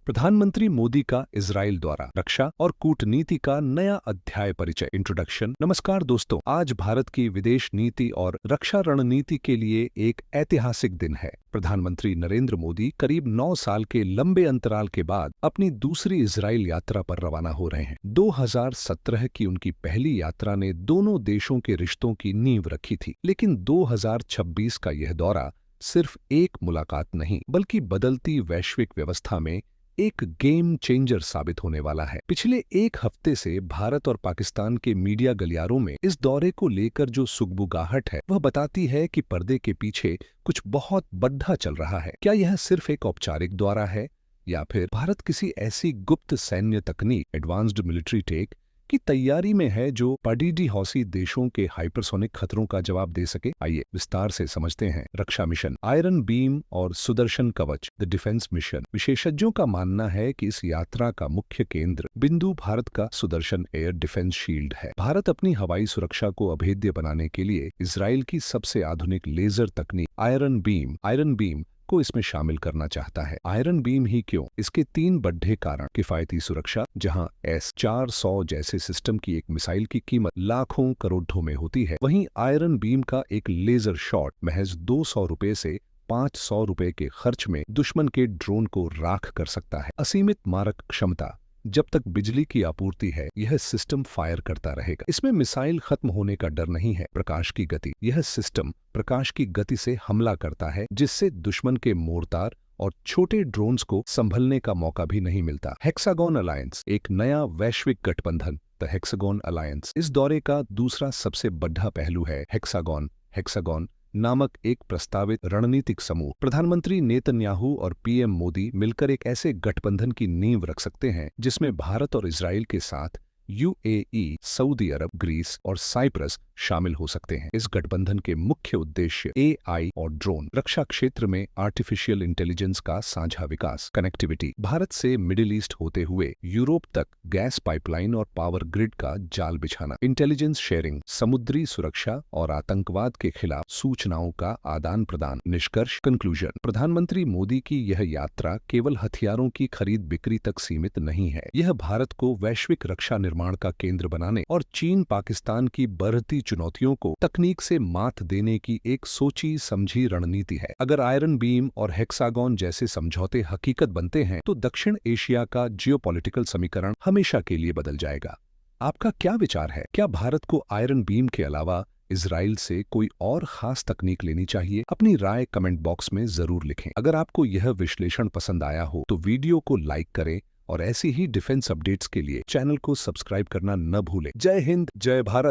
प्रधानमंत्री मोदी का इजराइल द्वारा रक्षा और कूटनीति का नया अध्याय परिचय इंट्रोडक्शन। नमस्कार दोस्तों, आज भारत की विदेश नीति और रक्षा रणनीति के लिए एक ऐतिहासिक दिन है। प्रधानमंत्री नरेंद्र मोदी करीब 9 साल के लंबे अंतराल के बाद अपनी दूसरी इजराइल यात्रा पर रवाना हो रहे हैं। 2017 की उनकी पहली यात्रा ने दोनों देशों के रिश्तों की नींव रखी थी, लेकिन 2026 का यह दौरा सिर्फ एक मुलाकात नहीं बल्कि बदलती वैश्विक व्यवस्था में एक गेम चेंजर साबित होने वाला है। पिछले एक हफ्ते से भारत और पाकिस्तान के मीडिया गलियारों में इस दौरे को लेकर जो सुगबुगाहट है वह बताती है कि पर्दे के पीछे कुछ बहुत बड़ा चल रहा है। क्या यह सिर्फ एक औपचारिक दौरा है या फिर भारत किसी ऐसी गुप्त सैन्य तकनीक, एडवांस्ड मिलिट्री टेक की तैयारी में है जो पड़ीडी हौसी देशों के हाइपरसोनिक खतरों का जवाब दे सके? आइए विस्तार से समझते हैं। रक्षा मिशन, आयरन बीम और सुदर्शन कवच, द डिफेंस मिशन। विशेषज्ञों का मानना है कि इस यात्रा का मुख्य केंद्र बिंदु भारत का सुदर्शन एयर डिफेंस शील्ड है। भारत अपनी हवाई सुरक्षा को अभेद्य बनाने के लिए इजराइल की सबसे आधुनिक लेजर तकनीक आयरन बीम को इसमें शामिल करना चाहता है। आयरन बीम ही क्यों? इसके 3 बड़े कारण। किफायती सुरक्षा, जहां S-400 जैसे सिस्टम की एक मिसाइल की कीमत लाखों करोड़ों में होती है, वहीं आयरन बीम का एक लेजर शॉट महज 200 रुपए से 500 रुपए के खर्च में दुश्मन के ड्रोन को राख कर सकता है। असीमित मारक क्षमता, जब तक बिजली की आपूर्ति है यह सिस्टम फायर करता रहेगा। इसमें मिसाइल खत्म होने का डर नहीं है। प्रकाश की गति, यह सिस्टम प्रकाश की गति से हमला करता है जिससे दुश्मन के मोर्टार और छोटे ड्रोन्स को संभलने का मौका भी नहीं मिलता। हेक्सागन अलायंस, एक नया वैश्विक गठबंधन, द हेक्सागन अलायंस। इस दौरे का दूसरा सबसे बड़ा पहलू है हेक्सागन नामक एक प्रस्तावित रणनीतिक समूह। प्रधानमंत्री नेतन्याहू और पीएम मोदी मिलकर एक ऐसे गठबंधन की नींव रख सकते हैं जिसमें भारत और इजराइल के साथ UAE, सऊदी अरब, ग्रीस और साइप्रस शामिल हो सकते हैं। इस गठबंधन के मुख्य उद्देश्य AI और ड्रोन, रक्षा क्षेत्र में आर्टिफिशियल इंटेलिजेंस का साझा विकास, कनेक्टिविटी, भारत से मिडिल ईस्ट होते हुए यूरोप तक गैस पाइपलाइन और पावर ग्रिड का जाल बिछाना, इंटेलिजेंस शेयरिंग, समुद्री सुरक्षा और आतंकवाद के खिलाफ सूचनाओं का आदान प्रदान। निष्कर्ष, कंक्लूजन, प्रधानमंत्री मोदी की यह यात्रा केवल हथियारों की खरीद बिक्री तक सीमित नहीं है। यह भारत को वैश्विक रक्षा निर्माण का केंद्र बनाने और चीन पाकिस्तान की बढ़ती चुनौतियों को तकनीक से मात देने की एक सोची समझी रणनीति है। अगर आयरन बीम और हेक्सागन जैसे समझौते हकीकत बनते हैं तो दक्षिण एशिया का जियोपॉलिटिकल समीकरण हमेशा के लिए बदल जाएगा। आपका क्या विचार है? क्या भारत को आयरन बीम के अलावा इजराइल से कोई और खास तकनीक लेनी चाहिए? अपनी राय कमेंट बॉक्स में जरूर लिखें। अगर आपको यह विश्लेषण पसंद आया हो तो वीडियो को लाइक करें और ऐसी ही डिफेंस अपडेट्स के लिए चैनल को सब्सक्राइब करना न भूलें। जय हिंद, जय भारत।